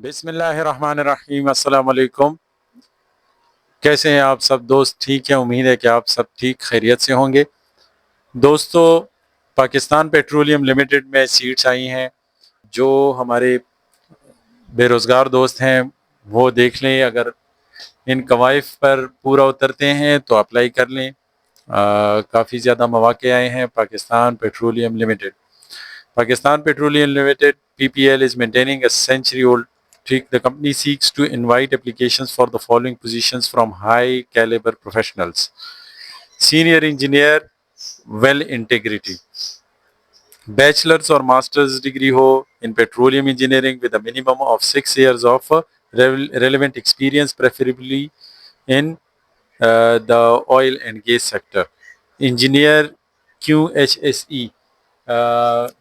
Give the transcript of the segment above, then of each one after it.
बिस्मिल्लाहिर्रहमानिर्रहीम। अस्सलाम वालेकुम। कैसे हैं आप सब दोस्त? ठीक है, उम्मीद है कि आप सब ठीक खैरियत से होंगे। दोस्तों, पाकिस्तान पेट्रोलियम लिमिटेड में सीट्स आई हैं। जो हमारे बेरोज़गार दोस्त हैं वो देख लें, अगर इन कवाइफ पर पूरा उतरते हैं तो अप्लाई कर लें। काफ़ी ज़्यादा मौक़े आए हैं। Pakistan petroleum limited PPL is maintaining a century-old streak. The company seeks to invite applications for the following positions from high-caliber professionals: senior engineer, well integrity, bachelor's or master's degree हो in petroleum engineering with a minimum of 6 years of relevant experience, preferably in the oil and gas sector. Engineer QHSE,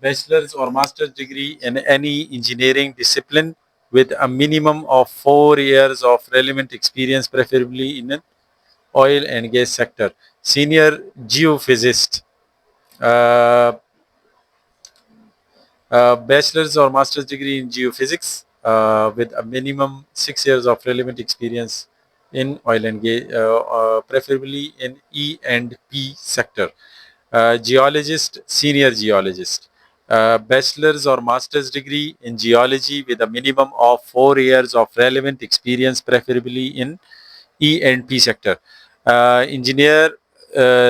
bachelor's or master's degree in any engineering discipline with a minimum of 4 years of relevant experience, preferably in an oil and gas sector. Senior geophysicist, uh, bachelor's or master's degree in geophysics with a minimum 6 years of relevant experience in oil and gas, preferably in E and P sector. Geologist, senior geologist, bachelor's or master's degree in geology with a minimum of 4 years of relevant experience, preferably in E and P sector. Engineer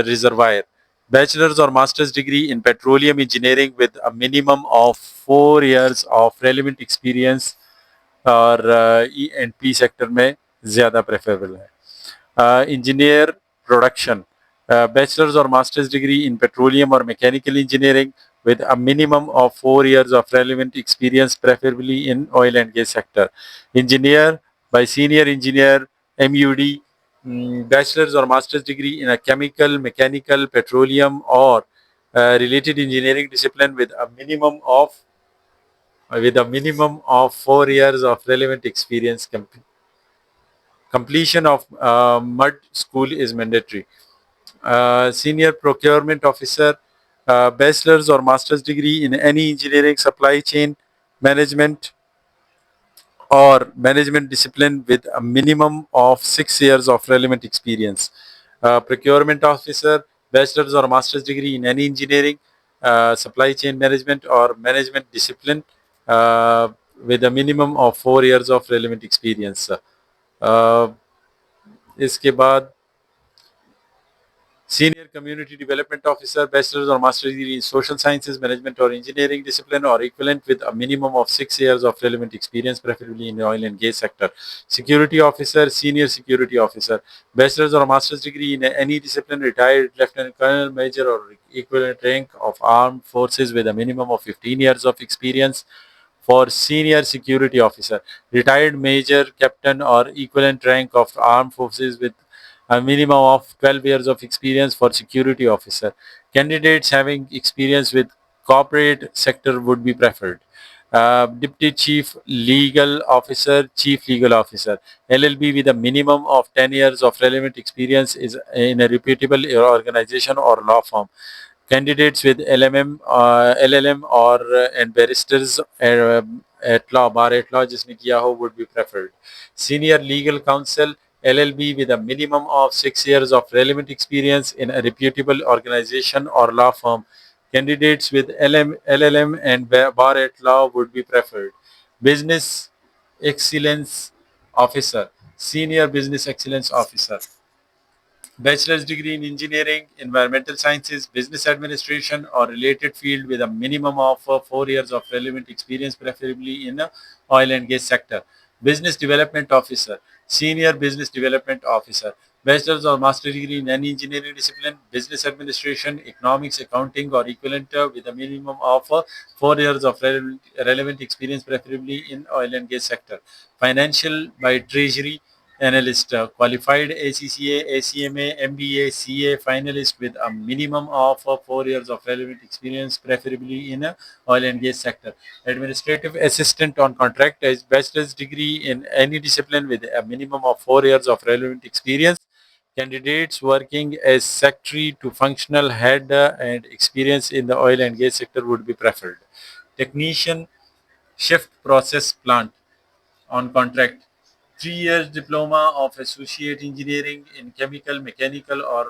reservoir, bachelor's or master's degree in petroleum engineering with a minimum of 4 years of relevant experience और E and P sector में ज़्यादा preferable है। Engineer production, bachelors और masters degree in petroleum और mechanical engineering with a minimum of 4 years of relevant experience, preferably in oil and gas sector. Engineer by senior engineer MUD, bachelor's or master's degree in a chemical, mechanical, petroleum or related engineering discipline with a minimum of 4 years of relevant experience. Completion of MUD school is mandatory. Senior procurement officer, bachelor's or master's degree in any engineering, supply chain management or management discipline with a minimum of 6 years of relevant experience. Procurement officer, bachelor's or master's degree in any engineering, supply chain management or management discipline uh, with a minimum of 4 years of relevant experience. इसके बाद Senior Community Development Officer, Bachelor's or Master's degree in Social Sciences, Management or Engineering discipline or equivalent with a minimum of 6 years of relevant experience, preferably in the oil and gas sector. Security Officer, Senior Security Officer, Bachelor's or Master's degree in any discipline, retired Lieutenant Colonel, Major or equivalent rank of armed forces with a minimum of 15 years of experience. For Senior Security Officer, retired Major, Captain or equivalent rank of armed forces with a minimum of 12 years of experience. For security officer, candidates having experience with corporate sector would be preferred. Deputy Chief Legal Officer, Chief Legal Officer, LLB with a minimum of 10 years of relevant experience is in a reputable organization or law firm. Candidates with LLM or and barristers at law, bar at law जिसने किया हो would be preferred. Senior Legal Counsel, LLB with a minimum of 6 years of relevant experience in a reputable organization or law firm. Candidates with LLM and bar at law would be preferred. Business Excellence Officer, Senior Business Excellence Officer, bachelor's degree in engineering, environmental sciences, business administration or related field with a minimum of 4 years of relevant experience, preferably in the oil and gas sector. Business development officer, senior business development officer, bachelor's or master's degree in any engineering discipline, business administration, economics, accounting or equivalent with a minimum of 4 years of relevant experience, preferably in oil and gas sector. Financial by treasury analyst, qualified ACCA, ACMA, MBA, CA finalist with a minimum of 4 years of relevant experience, preferably in oil and gas sector. Administrative assistant on contract, as bachelor's degree in any discipline with a minimum of 4 years of relevant experience. Candidates working as secretary to functional head and experience in the oil and gas sector would be preferred. Technician, shift process plant, on contract. 3 years diploma of associate engineering in chemical, mechanical or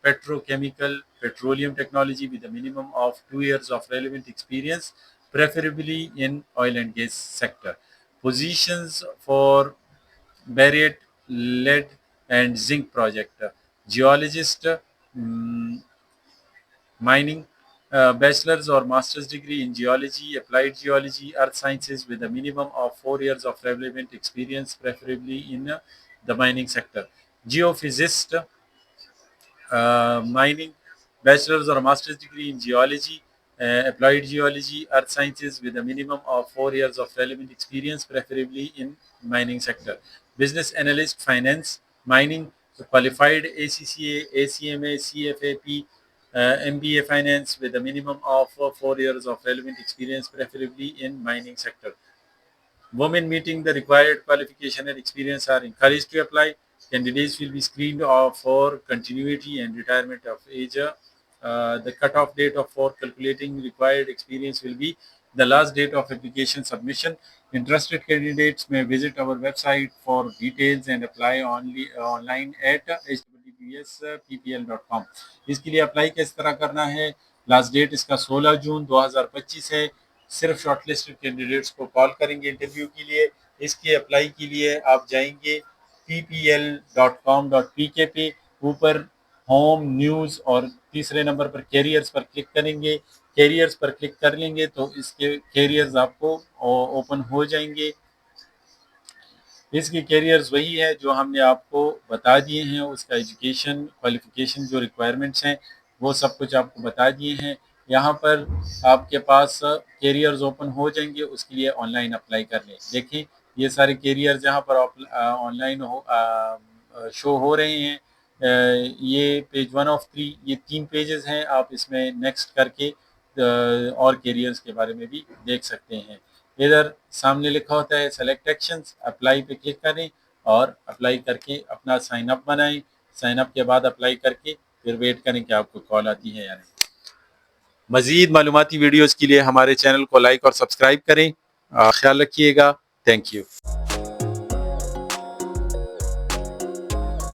petrochemical, petroleum technology with a minimum of 2 years of relevant experience, preferably in oil and gas sector. Positions for bariate, lead and zinc project. Geologist, mm, mining, bachelor's or master's degree in geology, applied geology, earth sciences with a minimum of 4 years of relevant experience, preferably in the mining sector. Geophysicist, mining, bachelor's or master's degree in geology, applied geology, earth sciences with a minimum of 4 years of relevant experience, preferably in mining sector. Business analyst, finance, mining, qualified ACCA, ACMA, CFAP, MBA finance with a minimum of 4 years of relevant experience, preferably in mining sector. Women meeting the required qualification and experience are encouraged to apply. Candidates will be screened for continuity and retirement of age. The cutoff date for calculating required experience will be the last date of application submission. Interested candidates may visit our website for details and apply only online at https://ppl.com. इसके लिए apply किस तरह करना है? Last date इसका 16 जून 2025 है। सिर्फ shortlisted candidates को कॉल करेंगे इंटरव्यू के लिए। इसके अप्लाई के लिए आप जाएंगे ppl.com.pk पे, ऊपर होम न्यूज़ और तीसरे नंबर पर कैरियर्स पर क्लिक करेंगे। कैरियर्स पर क्लिक कर लेंगे तो इसके कैरियर्स आपको ओपन हो जाएंगे। इसके कैरियर्स वही है जो हमने आपको बता दिए हैं, उसका एजुकेशन क्वालिफिकेशन जो रिक्वायरमेंट्स हैं वो सब कुछ आपको बता दिए हैं। यहाँ पर आपके पास कैरियर्स ओपन हो जाएंगे, उसके लिए ऑनलाइन अप्लाई कर लें। देखें ये सारे कैरियर जहाँ पर ऑनलाइन शो हो रहे हैं। ये पेज 1 ऑफ 3, ये 3 पेजेस हैं। आप इसमें नेक्स्ट करके और कैरियर्स के बारे में भी देख सकते हैं। इधर सामने लिखा होता है सेलेक्ट एक्शंस, अप्लाई पे क्लिक करें और अप्लाई करके अपना साइन अप बनाएं। साइन अप के बाद अप्लाई करके फिर वेट करें कि आपको कॉल आती है या नहीं। मज़ीद मालूमाती वीडियोज़ के लिए हमारे चैनल को लाइक और सब्सक्राइब करें। ख्याल रखिएगा। Thank you.